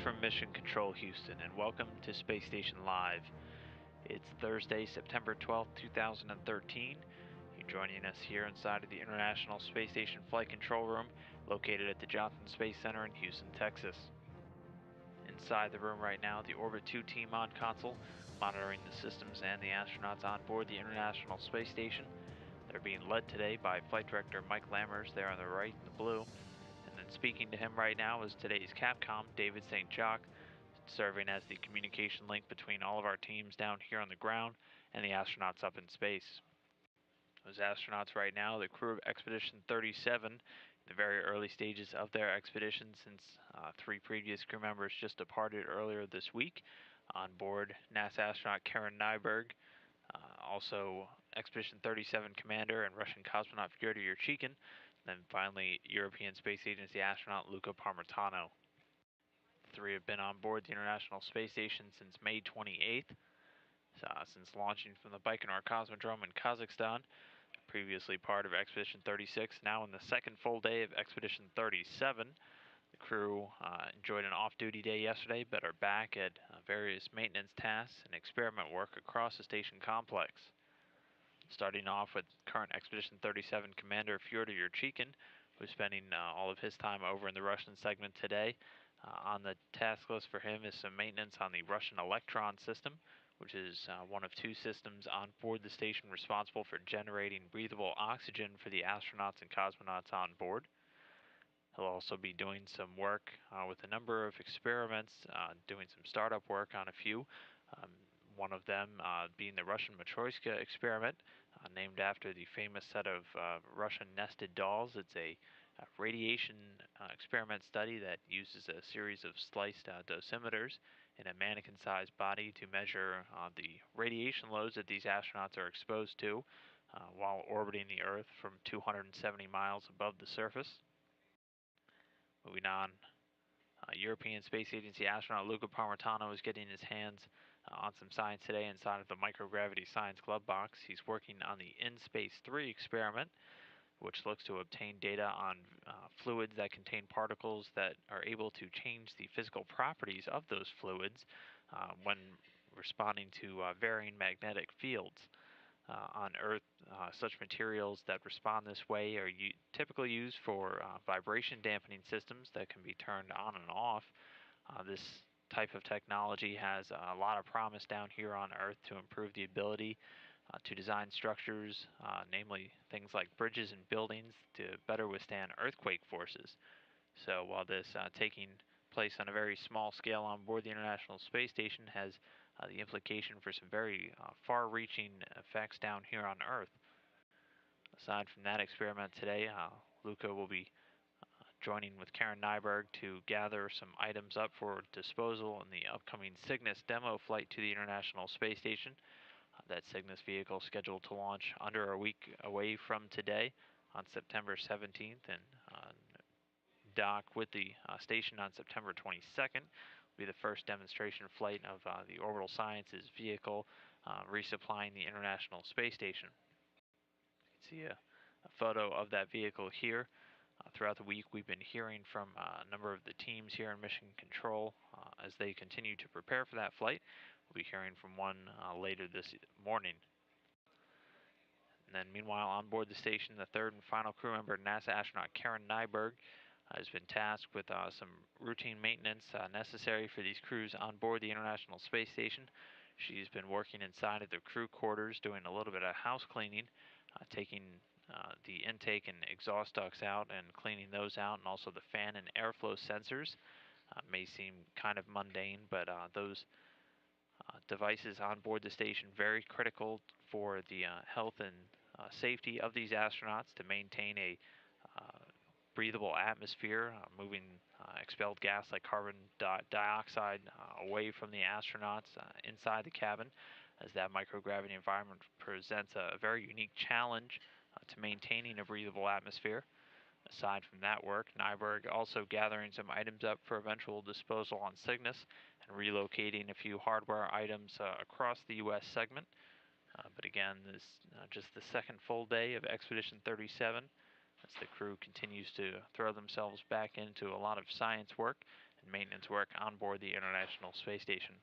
from Mission Control Houston, and welcome to Space Station Live. It's Thursday, September 12th, 2013. You're joining us here inside of the International Space Station Flight Control Room, located at the Johnson Space Center in Houston, Texas. Inside the room right now, the Orbit 2 team on console, monitoring the systems and the astronauts on board the International Space Station. They're being led today by Flight Director Mike Lammers there on the right in the blue. And then speaking to him right now is today's Capcom, David St. Jacques, serving as the communication link between all of our teams down here on the ground and the astronauts up in space. Those astronauts right now, the crew of Expedition 37, in the very early stages of their expedition, since three previous crew members just departed earlier this week. On board, NASA astronaut Karen Nyberg, also Expedition 37 commander and Russian cosmonaut Fyodor Yurchikhin, then finally European Space Agency astronaut Luca Parmitano. The three have been on board the International Space Station since May 28th, since launching from the Baikonur Cosmodrome in Kazakhstan, previously part of Expedition 36, now in the second full day of Expedition 37. The crew enjoyed an off-duty day yesterday, but are back at various maintenance tasks and experiment work across the station complex. Starting off with current Expedition 37 commander Fyodor Yurchikhin, who's spending all of his time over in the Russian segment today. On the task list for him is some maintenance on the Russian Electron system, which is one of two systems on board the station responsible for generating breathable oxygen for the astronauts and cosmonauts on board. He'll also be doing some work with a number of experiments, doing some startup work on a few. One of them being the Russian Matryoshka experiment, named after the famous set of Russian nested dolls. It's a radiation experiment study that uses a series of sliced dosimeters in a mannequin-sized body to measure the radiation loads that these astronauts are exposed to while orbiting the Earth from 270 miles above the surface. Moving on, European Space Agency astronaut Luca Parmitano is getting his hands on some science today inside of the microgravity science glove box. He's working on the In-Space 3 experiment, which looks to obtain data on fluids that contain particles that are able to change the physical properties of those fluids when responding to varying magnetic fields. On Earth, such materials that respond this way are typically used for vibration dampening systems that can be turned on and off. This type of technology has a lot of promise down here on Earth to improve the ability to design structures, namely things like bridges and buildings, to better withstand earthquake forces. So while this taking place on a very small scale on board the International Space Station has the implication for some very far-reaching effects down here on Earth. Aside from that experiment today, Luca will be joining with Karen Nyberg to gather some items up for disposal in the upcoming Cygnus demo flight to the International Space Station. That Cygnus vehicle is scheduled to launch under a week away from today on September 17th and dock with the station on September 22nd. Will be the first demonstration flight of the Orbital Sciences vehicle resupplying the International Space Station. You can see a photo of that vehicle here. Throughout the week, we've been hearing from a number of the teams here in Mission Control as they continue to prepare for that flight. We'll be hearing from one later this morning. And then meanwhile, on board the station, the third and final crew member, NASA astronaut Karen Nyberg, has been tasked with some routine maintenance necessary for these crews on board the International Space Station. She's been working inside of the crew quarters, doing a little bit of house cleaning, taking the intake and exhaust ducts out and cleaning those out, and also the fan and airflow sensors. May seem kind of mundane, but those devices on board the station very critical for the health and safety of these astronauts to maintain a breathable atmosphere, moving expelled gas like carbon dioxide away from the astronauts inside the cabin, as that microgravity environment presents a very unique challenge to maintaining a breathable atmosphere. Aside from that work, Nyberg also gathering some items up for eventual disposal on Cygnus and relocating a few hardware items across the U.S. segment. But again, this just the second full day of Expedition 37, as the crew continues to throw themselves back into a lot of science work and maintenance work on board the International Space Station.